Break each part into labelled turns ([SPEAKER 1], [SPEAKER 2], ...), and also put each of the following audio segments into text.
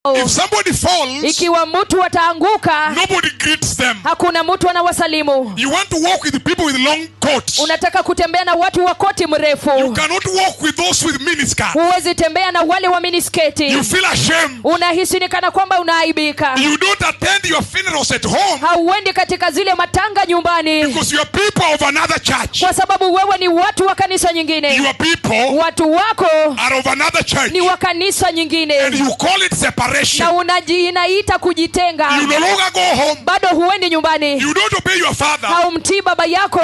[SPEAKER 1] If somebody falls,
[SPEAKER 2] ikiwa mtu ataanguka,
[SPEAKER 1] nobody greets them.
[SPEAKER 2] hakuna mtu anawasalimu.
[SPEAKER 1] You want to walk with the people with long coats.
[SPEAKER 2] Unataka kutembea na watu wa koti mrefu.
[SPEAKER 1] You cannot walk with those with miniskirt.
[SPEAKER 2] Huwezi tembea na wale wa minisketi.
[SPEAKER 1] You feel ashamed.
[SPEAKER 2] Unahisi ni kana kwamba unaaibika.
[SPEAKER 1] You don't attend your funerals at home.
[SPEAKER 2] Hauendi katika zile matanga nyumbani.
[SPEAKER 1] Because you are people of another church.
[SPEAKER 2] Kwa sababu wewe ni watu wa kanisa nyingine.
[SPEAKER 1] Your people
[SPEAKER 2] watu wako
[SPEAKER 1] are of another church.
[SPEAKER 2] ni wa kanisa nyingine.
[SPEAKER 1] And you call it separation.
[SPEAKER 2] Na inaita kujitenga.
[SPEAKER 1] You no longer go home.
[SPEAKER 2] Bado huendi nyumbani.
[SPEAKER 1] You don't obey your father.
[SPEAKER 2] Haumtii baba yako.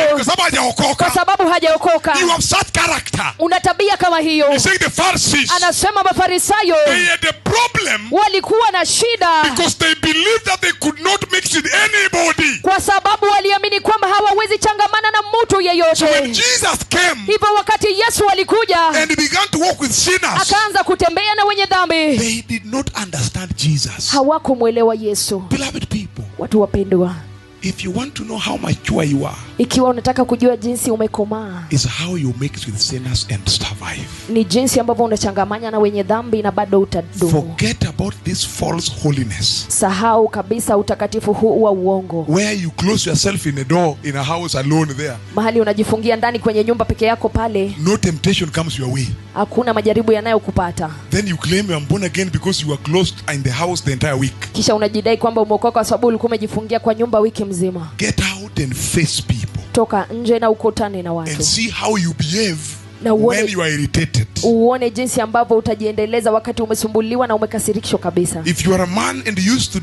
[SPEAKER 1] Kwa
[SPEAKER 2] sababu hajaokoka.
[SPEAKER 1] You have such character.
[SPEAKER 2] Una tabia kama hiyo.
[SPEAKER 1] He said the Pharisees,
[SPEAKER 2] anasema Mafarisayo,
[SPEAKER 1] they had a problem.
[SPEAKER 2] Walikuwa na shida.
[SPEAKER 1] Because they believed that they could not mix with anybody.
[SPEAKER 2] Kwa sababu waliamini kwamba hawawezi changamana na mtu yeyote.
[SPEAKER 1] So when Jesus came,
[SPEAKER 2] hivyo wakati Yesu alikuja,
[SPEAKER 1] and he began to walk with sinners,
[SPEAKER 2] akaanza kutembea na wenye dhambi,
[SPEAKER 1] they did not understand Jesus.
[SPEAKER 2] Hawakumuelewa Yesu.
[SPEAKER 1] Beloved people,
[SPEAKER 2] watu wapendwa,
[SPEAKER 1] if you want to know how mature you are,
[SPEAKER 2] ikiwa unataka kujua jinsi umekomaa,
[SPEAKER 1] is how you mix with sinners and survive.
[SPEAKER 2] Ni jinsi ambavyo unachangamanya na wenye dhambi na bado utadumu.
[SPEAKER 1] Forget about this false holiness.
[SPEAKER 2] Sahau kabisa utakatifu huu wa uongo.
[SPEAKER 1] Where you close yourself in a door in a house alone there.
[SPEAKER 2] Mahali unajifungia ndani kwenye nyumba peke yako pale.
[SPEAKER 1] No temptation comes your way.
[SPEAKER 2] Hakuna majaribu yanayokupata.
[SPEAKER 1] Then you claim you are born again because you were closed in the house the entire week.
[SPEAKER 2] Kisha unajidai kwamba umeokoka kwa sababu ulikuwa umejifungia kwa nyumba wiki mzima.
[SPEAKER 1] Get out and face people.
[SPEAKER 2] Toka nje na ukutane na watu.
[SPEAKER 1] And see how you behave
[SPEAKER 2] na
[SPEAKER 1] when you are irritated.
[SPEAKER 2] Uone jinsi ambavyo utajiendeleza wakati umesumbuliwa na umekasirishwa kabisa.
[SPEAKER 1] If you are a man and you used to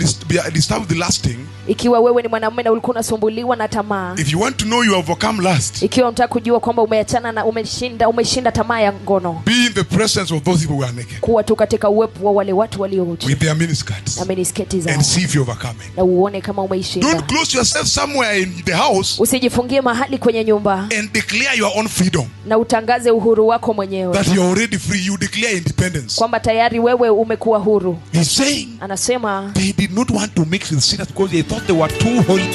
[SPEAKER 1] disturb the lasting,
[SPEAKER 2] ikiwa wewe ni mwanamume na ulikuwa unasumbuliwa na tamaa,
[SPEAKER 1] if you want to know you have overcome lust,
[SPEAKER 2] ikiwa unataka kujua kwamba umeachana na umeshinda tamaa ya ngono,
[SPEAKER 1] be in the presence of those people who are naked,
[SPEAKER 2] kuwa tu katika uwepo wa wale watu walio uchi
[SPEAKER 1] with their miniskirts,
[SPEAKER 2] na minisketi zao,
[SPEAKER 1] and see if you overcome it.
[SPEAKER 2] Na uone kama umeishinda.
[SPEAKER 1] Don't close yourself somewhere in the house,
[SPEAKER 2] usijifungie mahali kwenye nyumba,
[SPEAKER 1] and declare your own freedom,
[SPEAKER 2] na utangaze uhuru wako mwenyewe,
[SPEAKER 1] that you are already free. You declare independence,
[SPEAKER 2] kwamba tayari wewe umekuwa huru.
[SPEAKER 1] He's saying,
[SPEAKER 2] anasema
[SPEAKER 1] they did not want to mix with sinners because they thought they were too holy.